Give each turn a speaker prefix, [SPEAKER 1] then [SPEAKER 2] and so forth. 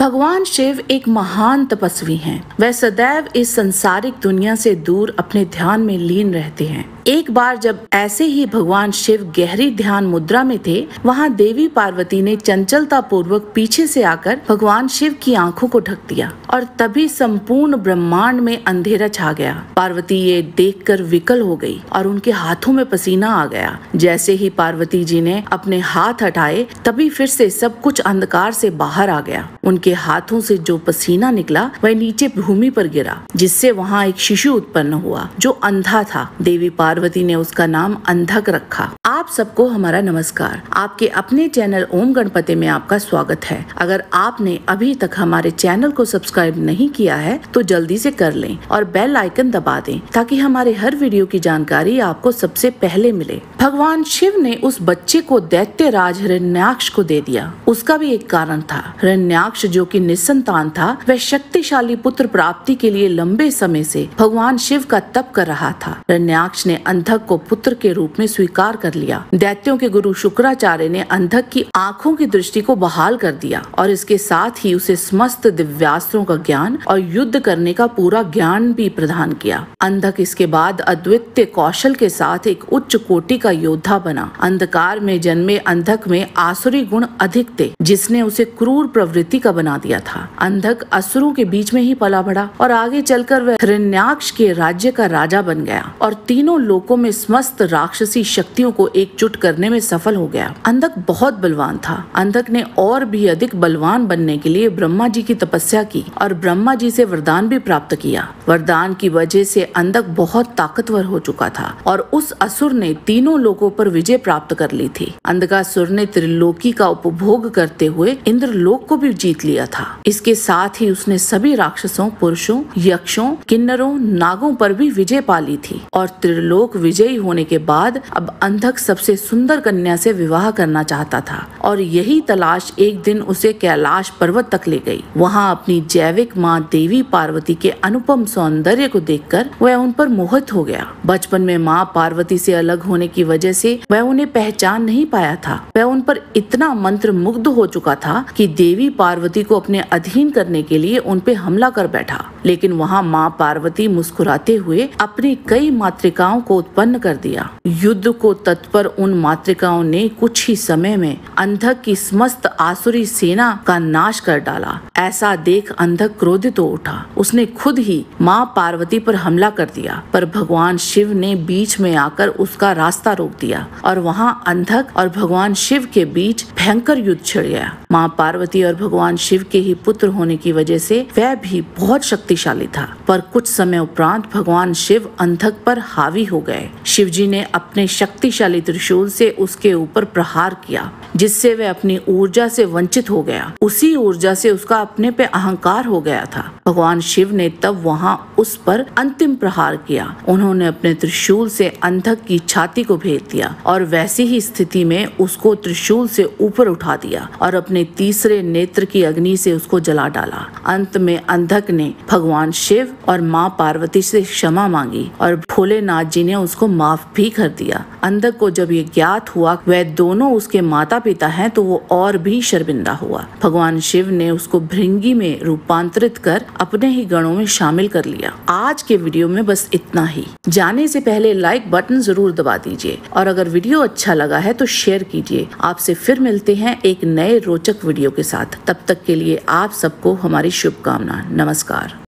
[SPEAKER 1] भगवान शिव एक महान तपस्वी हैं। वह सदैव इस संसारिक दुनिया से दूर अपने ध्यान में लीन रहते हैं। एक बार जब ऐसे ही भगवान शिव गहरी ध्यान मुद्रा में थे, वहाँ देवी पार्वती ने चंचलता पूर्वक पीछे से आकर भगवान शिव की आंखों को ढक दिया और तभी संपूर्ण ब्रह्मांड में अंधेरा छा गया। पार्वती ये देखकर विकल हो गई और उनके हाथों में पसीना आ गया। जैसे ही पार्वती जी ने अपने हाथ हटाए, तभी फिर से सब कुछ अंधकार से बाहर आ गया। उनके हाथों से जो पसीना निकला वह नीचे भूमि पर गिरा, जिससे वहाँ एक शिशु उत्पन्न हुआ जो अंधा था। देवी पार्वती ने उसका नाम अंधक रखा। आप सबको हमारा नमस्कार। आपके अपने चैनल ओम गणपति में आपका स्वागत है। अगर आपने अभी तक हमारे चैनल को सब्सक्राइब नहीं किया है तो जल्दी से कर लें और बेल आइकन दबा दें ताकि हमारे हर वीडियो की जानकारी आपको सबसे पहले मिले। भगवान शिव ने उस बच्चे को दैत्य राज हिरण्याक्ष को दे दिया। उसका भी एक कारण था। हिरण्याक्ष जो कि निसंतान था, वह शक्तिशाली पुत्र प्राप्ति के लिए लंबे समय से भगवान शिव का तप कर रहा था। हिरण्याक्ष ने अंधक को पुत्र के रूप में स्वीकार कर लिया। दैत्यों के गुरु शुक्राचार्य ने अंधक की आंखों की दृष्टि को बहाल कर दिया और इसके साथ ही उसे समस्त दिव्यास्त्रों का ज्ञान और युद्ध करने का पूरा ज्ञान भी प्रदान किया। अंधक इसके बाद अद्वितीय कौशल के साथ एक उच्च कोटि का योद्धा बना। अंधकार में जन्मे अंधक में आसुरी गुण अधिक थे, जिसने उसे क्रूर प्रवृत्ति का बना दिया था। अंधक असुरों के बीच में ही पला बढ़ा और आगे चलकर वह हिरण्याक्ष के राज्य का राजा बन गया और तीनों लोकों में समस्त राक्षसी शक्तियों को एकजुट करने में सफल हो गया। अंधक बहुत बलवान था। अंधक ने और भी अधिक बलवान बनने के लिए ब्रह्मा जी की तपस्या की और ब्रह्मा जी से वरदान भी प्राप्त किया। वरदान की वजह से अंधक बहुत ताकतवर हो चुका था और उस असुर ने तीनों लोकों पर विजय प्राप्त कर ली थी। अंधकासुर ने त्रिलोकी का उपभोग करते हुए इंद्रलोक को भी जीत लिया था। इसके साथ ही उसने सभी राक्षसों, पुरुषों, यक्षों, किन्नरों, नागों पर भी विजय पा ली थी और त्रिलोक विजयी होने के बाद अब अंधक सबसे सुंदर कन्या से विवाह करना चाहता था और यही तलाश एक दिन उसे कैलाश पर्वत तक ले गई। वहाँ अपनी जैविक माँ देवी पार्वती के अनुपम सौंदर्य को देखकर वह उन पर मोहित हो गया। बचपन में माँ पार्वती से अलग होने की वजह से वह उन्हें पहचान नहीं पाया था। वह उन पर इतना मंत्र मुग्ध हो चुका था कि देवी पार्वती को अपने अधीन करने के लिए उन पे हमला कर बैठा। लेकिन वहाँ माँ पार्वती मुस्कुराते हुए अपनी कई मातृकाओं को उत्पन्न कर दिया। युद्ध को तत्पर उन मातृकाओं ने कुछ ही समय में अंधक की समस्त आसुरी सेना का नाश कर डाला। ऐसा देख अंधक क्रोधित हो उठा। उसने खुद ही माँ पार्वती पर हमला कर दिया, पर भगवान शिव ने बीच में आकर उसका रास्ता रोक दिया और वहाँ अंधक और भगवान शिव के बीच भयंकर युद्ध छिड़ गया। माँ पार्वती और भगवान शिव के ही पुत्र होने की वजह से वह भी बहुत शक्तिशाली था, पर कुछ समय उपरांत भगवान शिव अंधक पर हावी हो गए। शिव जी ने अपने शक्तिशाली त्रिशूल से उसके ऊपर प्रहार किया, जिससे वह अपनी ऊर्जा से वंचित हो गया। उसी ऊर्जा से उसका अपने पे अहंकार हो गया था। भगवान शिव ने तब वहाँ उस पर अंतिम प्रहार किया। उन्होंने अपने त्रिशूल से अंधक की छाती को भेद दिया और वैसी ही स्थिति में उसको त्रिशूल से ऊपर उठा दिया और अपने तीसरे नेत्र की अग्नि से उसको जला डाला। अंत में अंधक ने भगवान शिव और माँ पार्वती से क्षमा मांगी और भोलेनाथ जी ने उसको माफ भी कर दिया। अंधक को जब ये ज्ञात हुआ वह दोनों उसके माता पिता हैं, तो वो और भी शर्मिंदा हुआ। भगवान शिव ने उसको भृंगी में रूपांतरित कर अपने ही गणों में शामिल कर लिया। आज के वीडियो में बस इतना ही। जाने से पहले लाइक बटन जरूर दबा दीजिए और अगर वीडियो अच्छा लगा है तो शेयर कीजिए। आपसे फिर मिलते हैं एक नए रोचक वीडियो के साथ। तब तक के लिए आप सबको हमारी शुभकामना। नमस्कार।